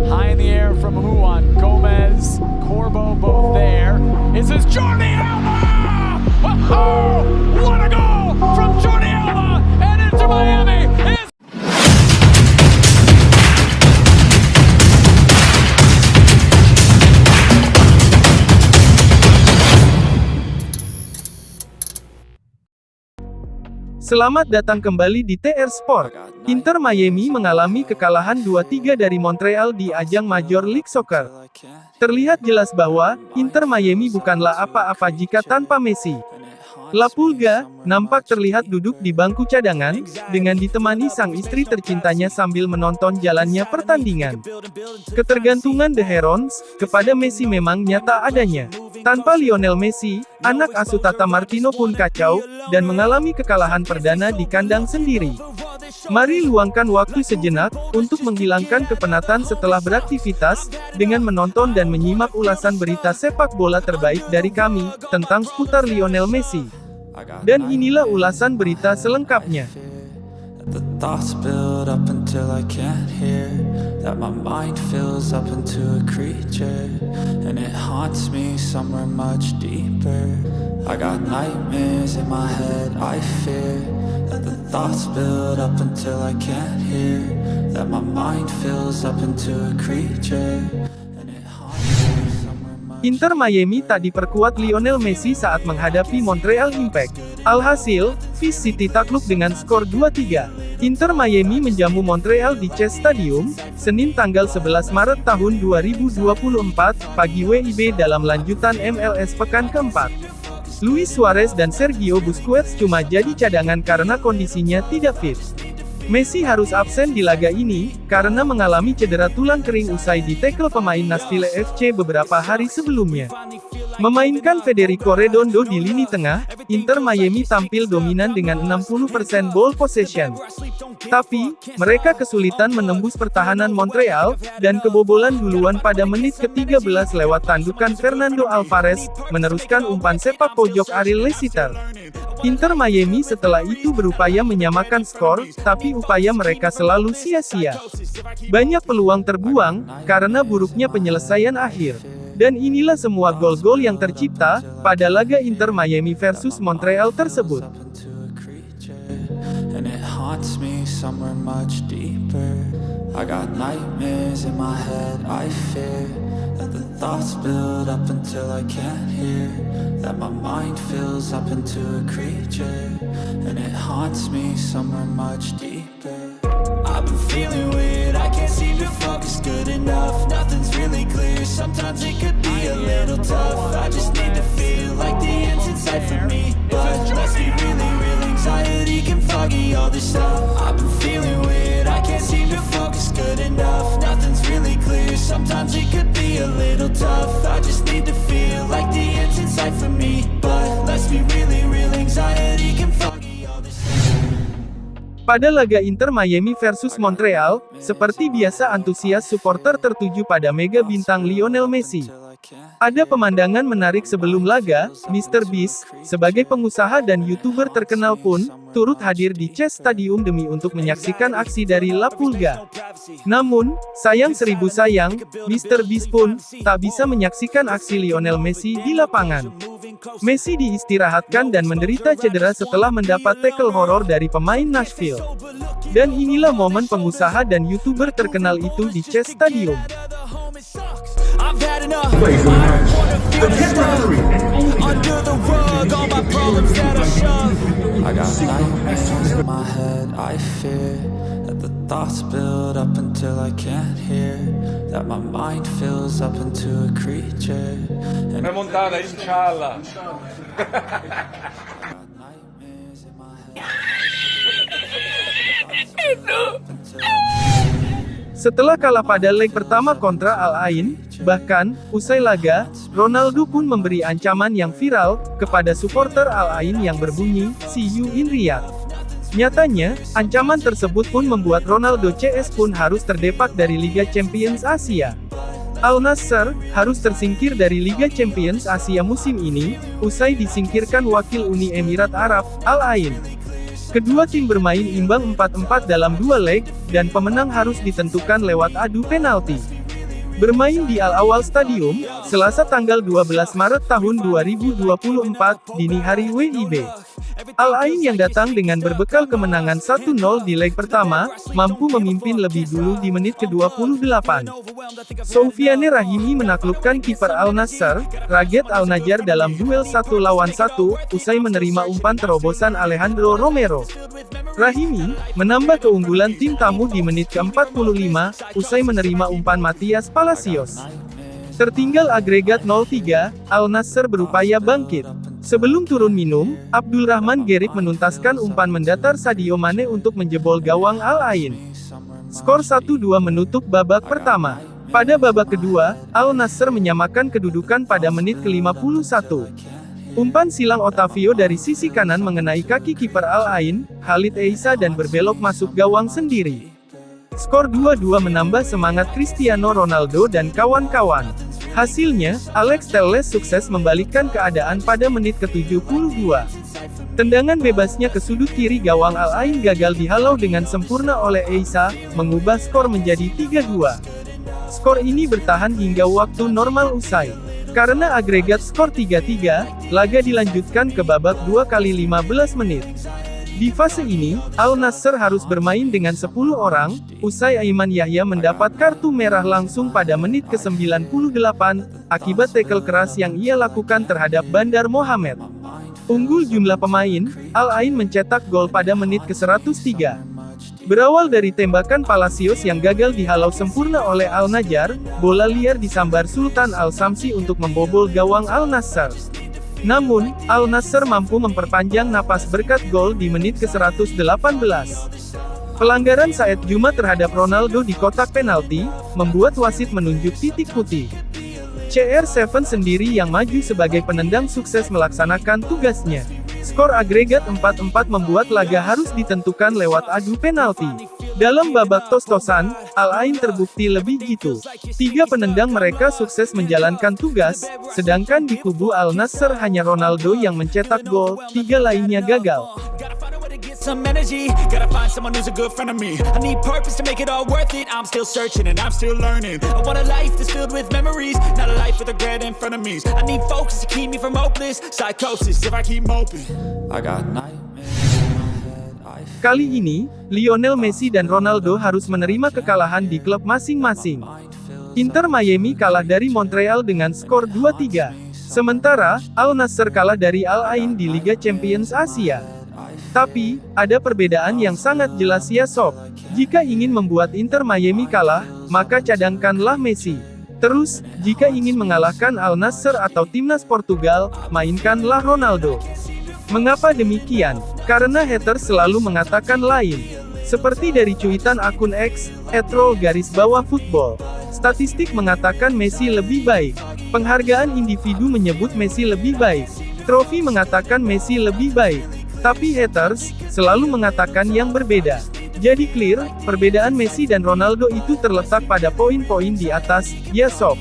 High in the air from Juan, Gomez, Corbo both there. Is this Jordi Alba? Oh, what a goal from Jordi Alba! And into Miami is... Selamat datang kembali di TR Sport. Inter Miami mengalami kekalahan 2-3 dari Montreal di ajang Major League Soccer. Terlihat jelas bahwa, Inter Miami bukanlah apa-apa jika tanpa Messi. La Pulga nampak terlihat duduk di bangku cadangan, dengan ditemani sang istri tercintanya sambil menonton jalannya pertandingan. Ketergantungan The Herons kepada Messi memang nyata adanya. Tanpa Lionel Messi, anak asuh Tata Martino pun kacau, dan mengalami kekalahan perdana di kandang sendiri. Mari luangkan waktu sejenak, untuk menghilangkan kepenatan setelah beraktivitas, dengan menonton dan menyimak ulasan berita sepak bola terbaik dari kami, tentang seputar Lionel Messi. Dan inilah ulasan berita selengkapnya. The thoughts build up until I can't hear, that my mind fills up into a creature, and it haunts me somewhere much deeper. I got nightmares in my head, I fear, that the thoughts build up until I can't hear, that my mind fills up into a creature, and it haunts me somewhere much. Inter Miami tak diperkuat Lionel Messi saat menghadapi Montreal Impact. Alhasil, Vice City takluk dengan skor 2-3. Inter Miami menjamu Montreal di Chase Stadium, Senin tanggal 11 Maret tahun 2024, pagi WIB dalam lanjutan MLS pekan keempat. Luis Suarez dan Sergio Busquets cuma jadi cadangan karena kondisinya tidak fit. Messi harus absen di laga ini, karena mengalami cedera tulang kering usai ditekel pemain Nashville FC beberapa hari sebelumnya. Memainkan Federico Redondo di lini tengah, Inter Miami tampil dominan dengan 60% ball possession. Tapi, mereka kesulitan menembus pertahanan Montreal, dan kebobolan duluan pada menit ke-13 lewat tandukan Fernando Alvarez, meneruskan umpan sepak pojok Ariel Leciter. Inter Miami setelah itu berupaya menyamakan skor, tapi upaya mereka selalu sia-sia. Banyak peluang terbuang, karena buruknya penyelesaian akhir. Dan inilah semua gol-gol yang tercipta, pada laga Inter Miami versus Montreal tersebut. And it haunts me somewhere much deeper. I got nightmares in my head, I fear, that the thoughts build up until I can't hear, that my mind fills up into a creature, and it haunts me somewhere much deeper. I've been feeling weird, I can't seem to focus good enough, nothing's really clear, sometimes it could be a little tough, I just need to feel like the end's in sight for me, but let's be really real, anxiety can foggy all this stuff. I've been feeling weird, I can't seem to focus good enough, nothing's really clear, sometimes it could be a little tough, I just need to feel like the end's in sight for me, but let's be really real, anxiety can foggy all this stuff. Pada laga Inter Miami versus Montreal, seperti biasa antusias supporter tertuju pada mega bintang Lionel Messi. Ada pemandangan menarik sebelum laga, Mr. Beast, sebagai pengusaha dan YouTuber terkenal pun, turut hadir di Chase Stadium demi untuk menyaksikan aksi dari La Pulga. Namun, sayang seribu sayang, Mr. Beast pun, tak bisa menyaksikan aksi Lionel Messi di lapangan. Messi diistirahatkan dan menderita cedera setelah mendapat tackle horor dari pemain Nashville. Dan inilah momen pengusaha dan YouTuber terkenal itu di Chase Stadium. I've had enough. I don't wanna feel stuck under the rug, all my problems that I shove. I got nightmares in my head, I fear, that the thoughts build up until I can't hear, that my mind fills up into a creature, and Remontada, inshallah. nightmares in my head. Setelah kalah pada leg pertama kontra Al Ain, bahkan, usai laga, Ronaldo pun memberi ancaman yang viral, kepada supporter Al Ain yang berbunyi, "See you in Riyadh." Nyatanya, ancaman tersebut pun membuat Ronaldo CS pun harus terdepak dari Liga Champions Asia. Al Nassr harus tersingkir dari Liga Champions Asia musim ini, usai disingkirkan wakil Uni Emirat Arab, Al Ain. Kedua tim bermain imbang 4-4 dalam 2 leg, dan pemenang harus ditentukan lewat adu penalti. Bermain di Al Awal Stadium, Selasa tanggal 12 Maret tahun 2024, dini hari WIB. Al Ain yang datang dengan berbekal kemenangan 1-0 di leg pertama, mampu memimpin lebih dulu di menit ke-28. Soufiane Rahimi menaklukkan kiper Al Nassr, Raget Al Najar dalam duel 1 lawan 1, usai menerima umpan terobosan Alejandro Romero. Rahimi menambah keunggulan tim tamu di menit ke-45, usai menerima umpan Matias Palacios. Tertinggal agregat 0-3, Al Nassr berupaya bangkit. Sebelum turun minum, Abdul Rahman Gerrit menuntaskan umpan mendatar Sadio Mane untuk menjebol gawang Al Ain. Skor 1-2 menutup babak pertama. Pada babak kedua, Al Nassr menyamakan kedudukan pada menit ke-51. Umpan silang Otavio dari sisi kanan mengenai kaki kiper Al Ain, Khalid Eisa dan berbelok masuk gawang sendiri. Skor 2-2 menambah semangat Cristiano Ronaldo dan kawan-kawan. Hasilnya, Alex Telles sukses membalikkan keadaan pada menit ke-72. Tendangan bebasnya ke sudut kiri gawang Al Ain gagal dihalau dengan sempurna oleh Eisa, mengubah skor menjadi 3-2. Skor ini bertahan hingga waktu normal usai. Karena agregat skor 3-3, laga dilanjutkan ke babak 2 kali 15 menit. Di fase ini, Al Nassr harus bermain dengan 10 orang, usai Aiman Yahya mendapat kartu merah langsung pada menit ke-98, akibat tackle keras yang ia lakukan terhadap Bandar Mohamed. Unggul jumlah pemain, Al Ain mencetak gol pada menit ke-103. Berawal dari tembakan Palacios yang gagal dihalau sempurna oleh Al Najar, bola liar disambar Sultan Al Samsi untuk membobol gawang Al Nassr. Namun, Al Nassr mampu memperpanjang napas berkat gol di menit ke-118. Pelanggaran Said Juma terhadap Ronaldo di kotak penalti, membuat wasit menunjuk titik putih. CR7 sendiri yang maju sebagai penendang sukses melaksanakan tugasnya. Skor agregat 4-4 membuat laga harus ditentukan lewat adu penalti. Dalam babak tos-tosan, Al Ain terbukti lebih jitu. 3 penendang mereka sukses menjalankan tugas, sedangkan di kubu Al Nassr hanya Ronaldo yang mencetak gol, 3 lainnya gagal. Some energy, gotta find someone who's a good friend of me. I need purpose to make it all worth it. I'm still searching and I'm still learning. I want a life that's filled with memories, not a life with regret in front of me. I need focus to keep me from hopeless psychosis if I keep moping. I got nightmares in my head. Kali ini, Lionel Messi dan Ronaldo harus menerima kekalahan di klub masing-masing. Inter Miami kalah dari Montreal dengan skor 2-3. Sementara, Al Nassr kalah dari Al Ain di Liga Champions Asia. Tapi, ada perbedaan yang sangat jelas ya sob. Jika ingin membuat Inter Miami kalah, maka cadangkanlah Messi. Terus, jika ingin mengalahkan Al Nassr atau timnas Portugal, mainkanlah Ronaldo. Mengapa demikian? Karena haters selalu mengatakan lain. Seperti dari cuitan akun X, @roll_football. Statistik mengatakan Messi lebih baik. Penghargaan individu menyebut Messi lebih baik. Trofi mengatakan Messi lebih baik. Tapi haters selalu mengatakan yang berbeda. Jadi clear, perbedaan Messi dan Ronaldo itu terletak pada poin-poin di atas, ya sob.